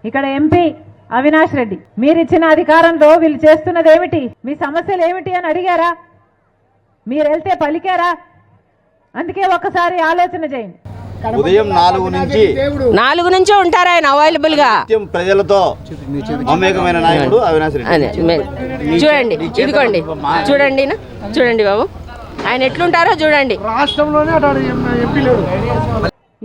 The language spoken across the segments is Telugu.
ఇక్కడ ఎంపీ అవినాష్ రెడ్డి, మీరిచ్చిన అధికారంలో వీళ్ళు చేస్తున్నది ఏమిటి, మీ సమస్యలు ఏమిటి అని అడిగారా? మీరు వెళ్తే పలికారా? అందుకే ఒక్కసారి ఆలోచన చేయండి. ఉదయం 4 నుంచి ఉంటారు ఆయన అవైలబుల్ గా. ప్రజలతో మమేకమైన నాయకుడు అవినాష్ రెడ్డి. చూడండి, ఇదిగోండి, చూడండి చూడండి బాబు, ఆయన ఎట్లుంటారో చూడండి. రాష్ట్రంలోనే ఎంపీ లేడు.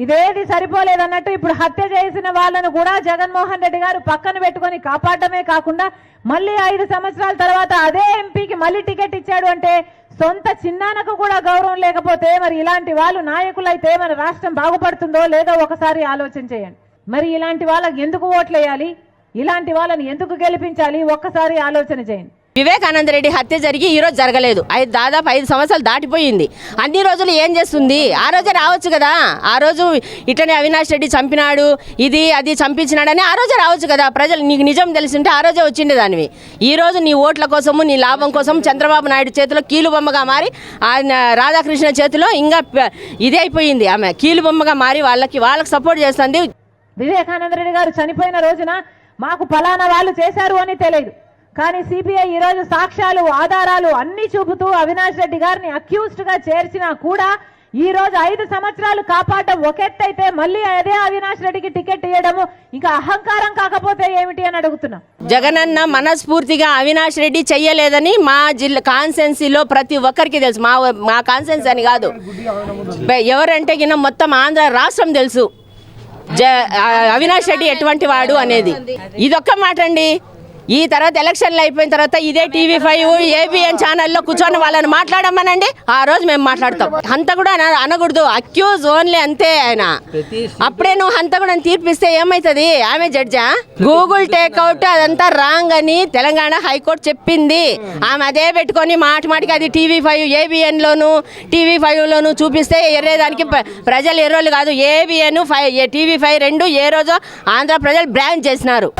ఇదేది సరిపోలేదన్నట్టు ఇప్పుడు హత్య చేసిన వాళ్ళను కూడా జగన్మోహన్ రెడ్డి గారు పక్కన పెట్టుకొని కాపాడమే కాకుండా మళ్ళీ 5 సంవత్సరాల తర్వాత అదే ఎంపీకి మళ్ళీ టికెట్ ఇచ్చాడు అంటే సొంత చిన్నానకు కూడా గౌరవం లేకపోతే మరి ఇలాంటి వాళ్ళు నాయకులైతే మన రాష్ట్రం బాగుపడుతుందో లేదో ఒకసారి ఆలోచన చేయండి. మరి ఇలాంటి వాళ్ళకి ఎందుకు ఓట్లు వేయాలి, ఇలాంటి వాళ్ళని ఎందుకు గెలిపించాలి, ఒక్కసారి ఆలోచన చేయండి. వివేకానంద రెడ్డి హత్య జరిగి ఈ రోజు జరగలేదు, దాదాపు 5 సంవత్సరాలు దాటిపోయింది. అన్ని రోజులు ఏం చేస్తుంది? ఆ రోజే రావచ్చు కదా. ఆ రోజు ఇట్లనే అవినాష్ రెడ్డి చంపినాడు, ఇది అది చంపించినాడని ఆ రోజే రావచ్చు కదా. ప్రజలు నీకు నిజం తెలిసింటే ఆ రోజే వచ్చిండే దానివి. ఈ రోజు నీ ఓట్ల కోసము, నీ లాభం కోసం చంద్రబాబు నాయుడు చేతిలో కీలుబొమ్మగా మారి, రాధాకృష్ణ చేతిలో ఇంకా ఇదే అయిపోయింది. ఆమె కీలుబొమ్మగా మారి వాళ్ళకి సపోర్ట్ చేస్తుంది. వివేకానంద రెడ్డి గారు చనిపోయిన రోజున మాకు ఫలానా వాళ్ళు చేశారు అని తెలియదు, కానీ సిబిఐ ఈరోజు సాక్ష్యాలు ఆధారాలు అన్ని చూపుతూ అవినాష్ రెడ్డి గారిని అక్యూజ్డ్ గా చేర్చినా కూడా ఈ రోజు 5 సంవత్సరాలు కాపాడడం ఒక ఎత్తైతే మళ్ళీ అదే అవినాష్ రెడ్డికి టికెట్ ఇవ్వడము ఇంకా అహంకారం కాకపోతే ఏమిటి అని అడుగుతున్నా. జగనన్న మనస్ఫూర్తిగా అవినాష్ రెడ్డి చెయ్యలేదని మా జిల్లా కాన్స్టెన్సీలో ప్రతి ఒక్కరికి తెలుసు. మా కాన్స్టెన్సీ అని కాదు, ఎవరంటే కింద మొత్తం ఆంధ్ర రాష్ట్రం తెలుసు అవినాష్ రెడ్డి ఎటువంటి వాడు అనేది. ఇదొక్క మాట అండి. ఈ తర్వాత ఎలక్షన్లు అయిపోయిన తర్వాత ఇదే TV5 ABN ఛానల్లో కూర్చొని వాళ్ళని మాట్లాడమనండి, ఆ రోజు మేము మాట్లాడతాం. హంత కూడా అనకూడదు, అక్యూజ్ ఓన్లీ, అంతే. ఆయన అప్పుడే నువ్వు హంత కూడా తీర్పిస్తే ఏమవుతుంది? ఆమె జడ్జా? గూగుల్ టేక్అవుట్ అదంతా రాంగ్ అని తెలంగాణ హైకోర్టు చెప్పింది. ఆమె అదే పెట్టుకొని మాటికి అది TV5 ABN లోను TV5 లోను చూపిస్తే ఎర్రేదానికి ప్రజలు ఎర్రోళ్ళు కాదు. ABN TV5 2 ఏ రోజు ఆంధ్ర ప్రజలు బ్యాన్ చేసినారు.